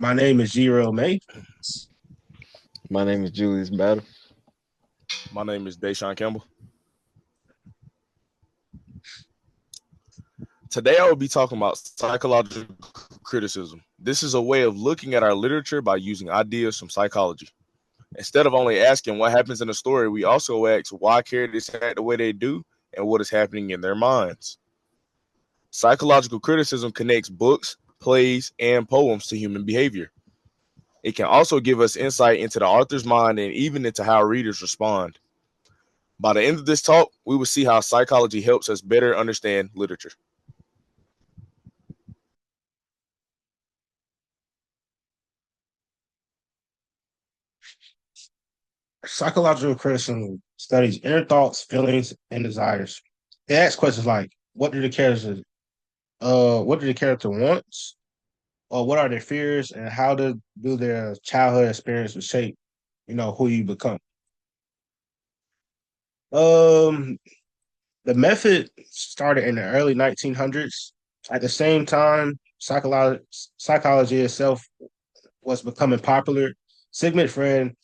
My name is Jiro May. My name is Julius Battle. My name is Deshaun Campbell. Today I will be talking about psychological criticism. This is a way of looking at our literature by using ideas from psychology. Instead of only asking what happens in a story, we also ask why characters act the way they do and what is happening in their minds. Psychological criticism connects books, plays, and poems to human behavior. It can also give us insight into the author's mind and even into how readers respond. By the end of this talk, we will see how psychology helps us better understand literature. Psychological criticism studies inner thoughts, feelings, and desires. It asks questions like, what do the character wants, or what are their fears, and how do their childhood experiences shape, who you become. Um, the method started in the early 1900s. At the same time, psychology itself was becoming popular. Sigmund Freud,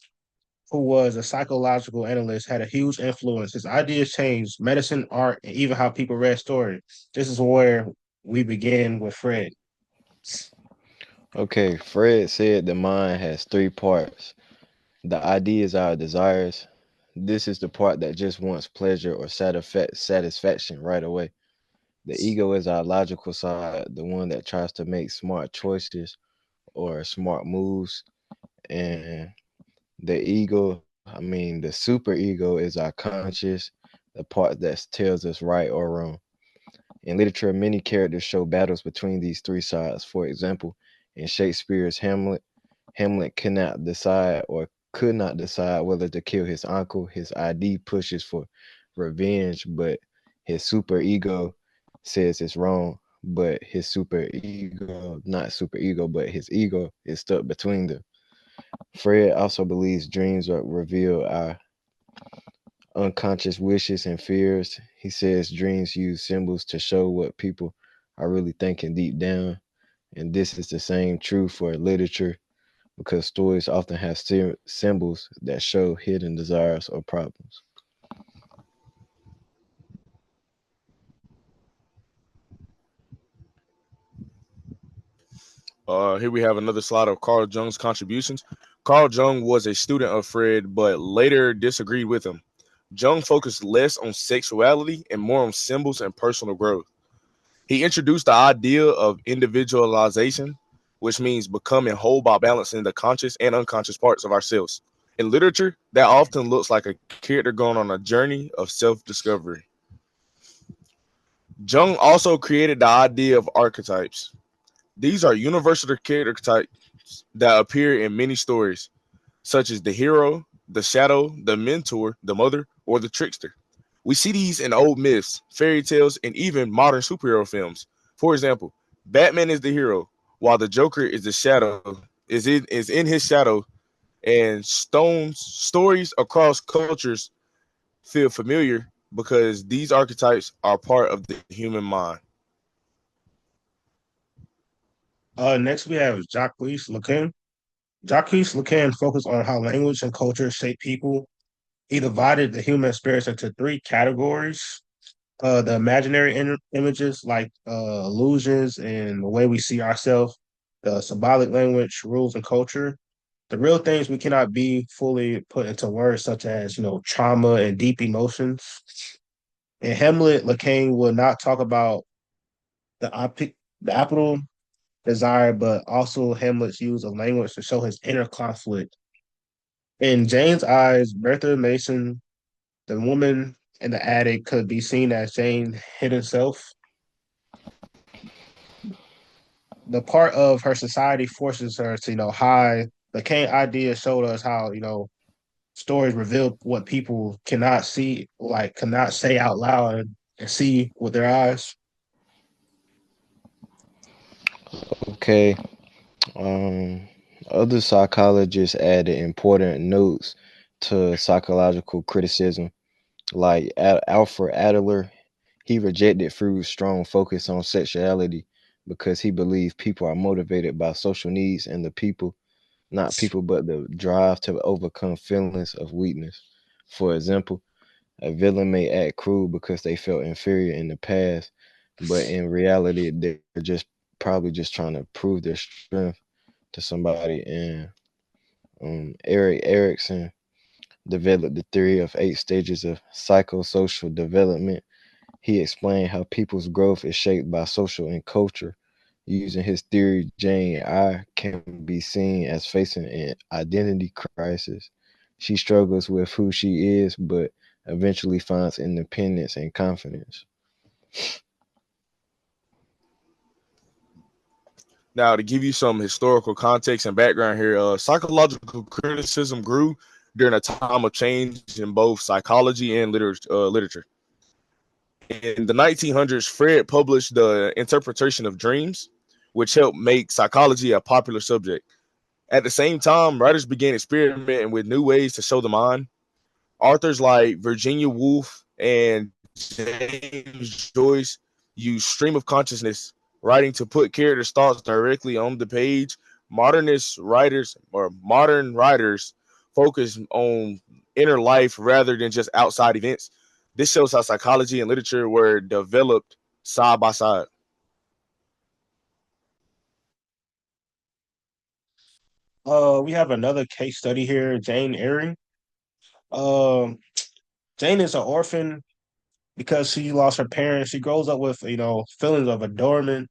who was a psychological analyst, had a huge influence. His ideas changed medicine, art, and even how people read stories. This is where we begin with Fred. Okay, Fred said the mind has three parts. The ideas are desires. This is the part that just wants pleasure or satisfaction right away. The ego is our logical side, the one that tries to make smart choices or smart moves. And the super ego is our conscious, the part that tells us right or wrong. In literature, many characters show battles between these three sides. For example, in Shakespeare's Hamlet, Hamlet cannot decide or could not decide whether to kill his uncle. His ID pushes for revenge, but his super ego says it's wrong. But his super ego, not super ego, but his ego is stuck between them. Fred also believes dreams are reveal our unconscious wishes and fears. He says dreams use symbols to show what people are really thinking deep down. And this is the same true for literature because stories often have symbols that show hidden desires or problems. Here we have another slide of Carl Jung's contributions. Carl Jung was a student of Freud, but later disagreed with him. Jung focused less on sexuality and more on symbols and personal growth. He introduced the idea of individualization, which means becoming whole by balancing the conscious and unconscious parts of ourselves. In literature, that often looks like a character going on a journey of self discovery. Jung also created the idea of archetypes. These are universal character types that appear in many stories, such as the hero, the shadow, the mentor, the mother, or the trickster. We see these in old myths, fairy tales, and even modern superhero films. For example, Batman is the hero, while the Joker is the shadow, is in his shadow, and Stone's stories across cultures feel familiar because these archetypes are part of the human mind. Next, we have Jacques Lacan. Jacques Lacan focused on how language and culture shape people. He divided the human experience into three categories: the imaginary images, like illusions and the way we see ourselves; the symbolic language, rules, and culture; the real things we cannot be fully put into words, such as trauma and deep emotions. In Hamlet, Lacan will not talk about the the apple desire, but also Hamlet's use of language to show his inner conflict. In Jane's eyes, Bertha Mason, the woman in the attic, could be seen as Jane's hidden self. The part of her society forces her to, hide. The Kane idea showed us how, stories reveal what people cannot see, like cannot say out loud and see with their eyes. Okay. Um, Other psychologists added important notes to psychological criticism, like Alfred Adler. He rejected Freud's strong focus on sexuality because he believed people are motivated by social needs and the people, not people, but the drive to overcome feelings of weakness. For example, a villain may act cruel because they felt inferior in the past, but in reality, they're just probably just trying to prove their strength to somebody. And Eric Erickson developed the theory of 8 stages of psychosocial development. He explained how people's growth is shaped by social and culture. Using his theory, Jane Eyre can be seen as facing an identity crisis. She struggles with who she is, but eventually finds independence and confidence. Now, to give you some historical context and background here, psychological criticism grew during a time of change in both psychology and literature. In the 1900s, Fred published The Interpretation of Dreams, which helped make psychology a popular subject. At the same time, writers began experimenting with new ways to show the mind. Authors like Virginia Woolf and James Joyce used stream of consciousness writing to put characters' thoughts directly on the page. Modern writers focus on inner life rather than just outside events. This shows how psychology and literature were developed side by side. We have another case study here, Jane Eyre. Um, Jane is an orphan because she lost her parents. She grows up with, feelings of adornment,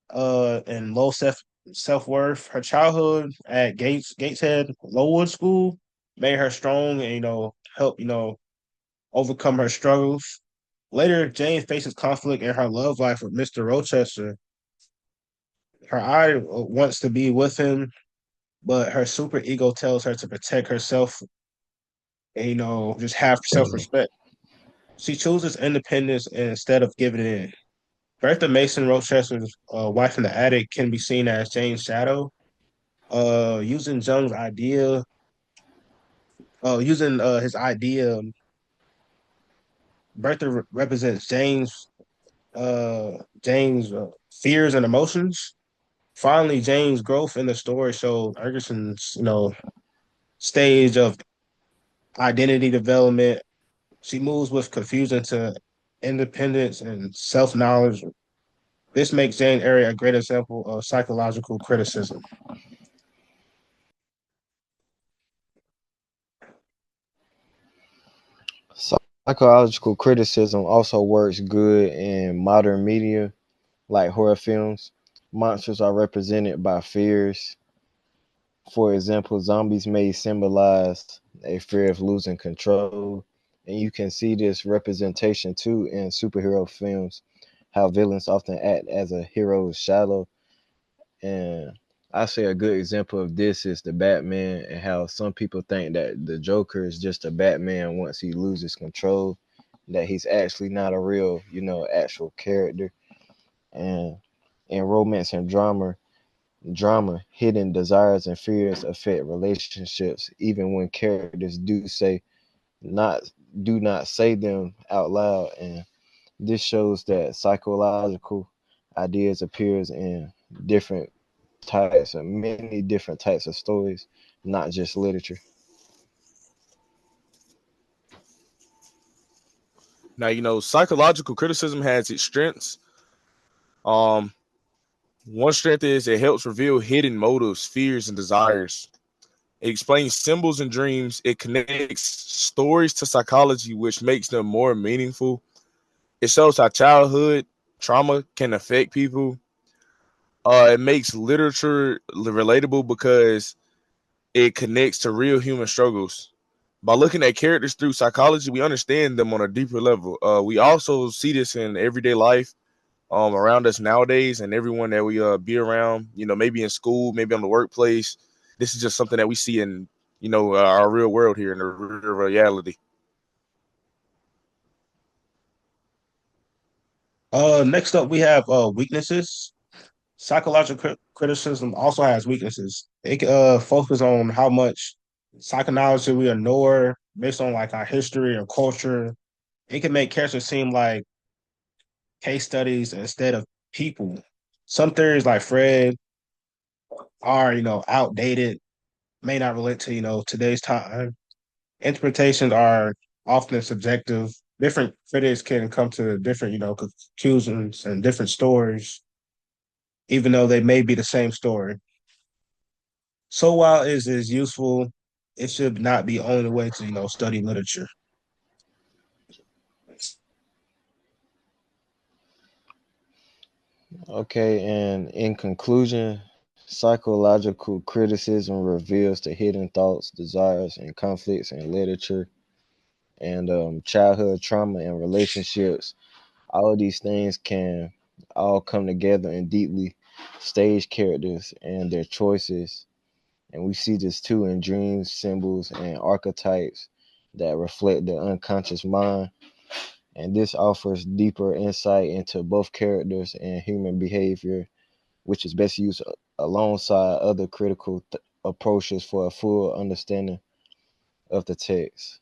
and low self-worth. Her childhood at Gateshead Lowood School made her strong and, help, overcome her struggles. Later, Jane faces conflict in her love life with Mr. Rochester. Her eye wants to be with him, but her super ego tells her to protect herself and, just have self-respect. She chooses independence instead of giving in. Bertha Mason, Rochester's wife in the attic, can be seen as Jane's shadow. Using Jung's idea, using his idea, Bertha represents Jane's fears and emotions. Finally, Jane's growth in the story shows Erguson's, stage of identity development. She moves with confusion to independence and self-knowledge. This makes Jane Eyre a great example of psychological criticism. Psychological criticism also works good in modern media like horror films. Monsters are represented by fears. For example, zombies may symbolize a fear of losing control. And you can see this representation too in superhero films, how villains often act as a hero's shadow. And I say a good example of this is the Batman, and how some people think that the Joker is just a Batman once he loses control, that he's actually not a real, actual character. And in romance and drama, hidden desires and fears affect relationships, even when characters not do not say them out loud. And this shows that psychological ideas appears in many different types of stories, not just literature. Now, psychological criticism has its strengths. Um, One strength is it helps reveal hidden motives, fears, and desires. It explains symbols and dreams. It connects stories to psychology, which makes them more meaningful. It shows how childhood trauma can affect people. It makes literature relatable because it connects to real human struggles. By looking at characters through psychology, we understand them on a deeper level. We also see this in everyday life around us nowadays, and everyone that we be around, maybe in school, maybe on the workplace. This is just something that we see in, our real world here in the real reality. Next up, we have weaknesses. Psychological criticism also has weaknesses. It focus on how much psychology we ignore based on like our history or culture. It can make characters seem like case studies instead of people. Some theories like Fred are, outdated, may not relate to, today's time. Interpretations are often subjective. Different critics can come to different, conclusions and different stories, even though they may be the same story. So while it is useful, it should not be only way to, study literature. Okay, and in conclusion, psychological criticism reveals the hidden thoughts, desires, and conflicts in literature and childhood trauma and relationships. All of these things can all come together in deeply staged characters and their choices. And we see this too in dreams, symbols, and archetypes that reflect the unconscious mind. And this offers deeper insight into both characters and human behavior, which is best used alongside other critical approaches for a full understanding of the text.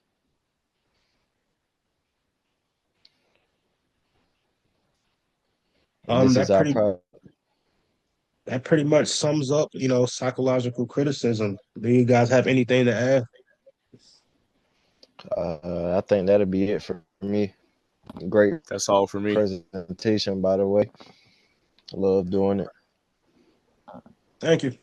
And this is That our pretty pro. that pretty much sums up, psychological criticism. Do you guys have anything to add? I think that'll be it for me. Great That's all for me. presentation, by the way. Love doing it. Thank you.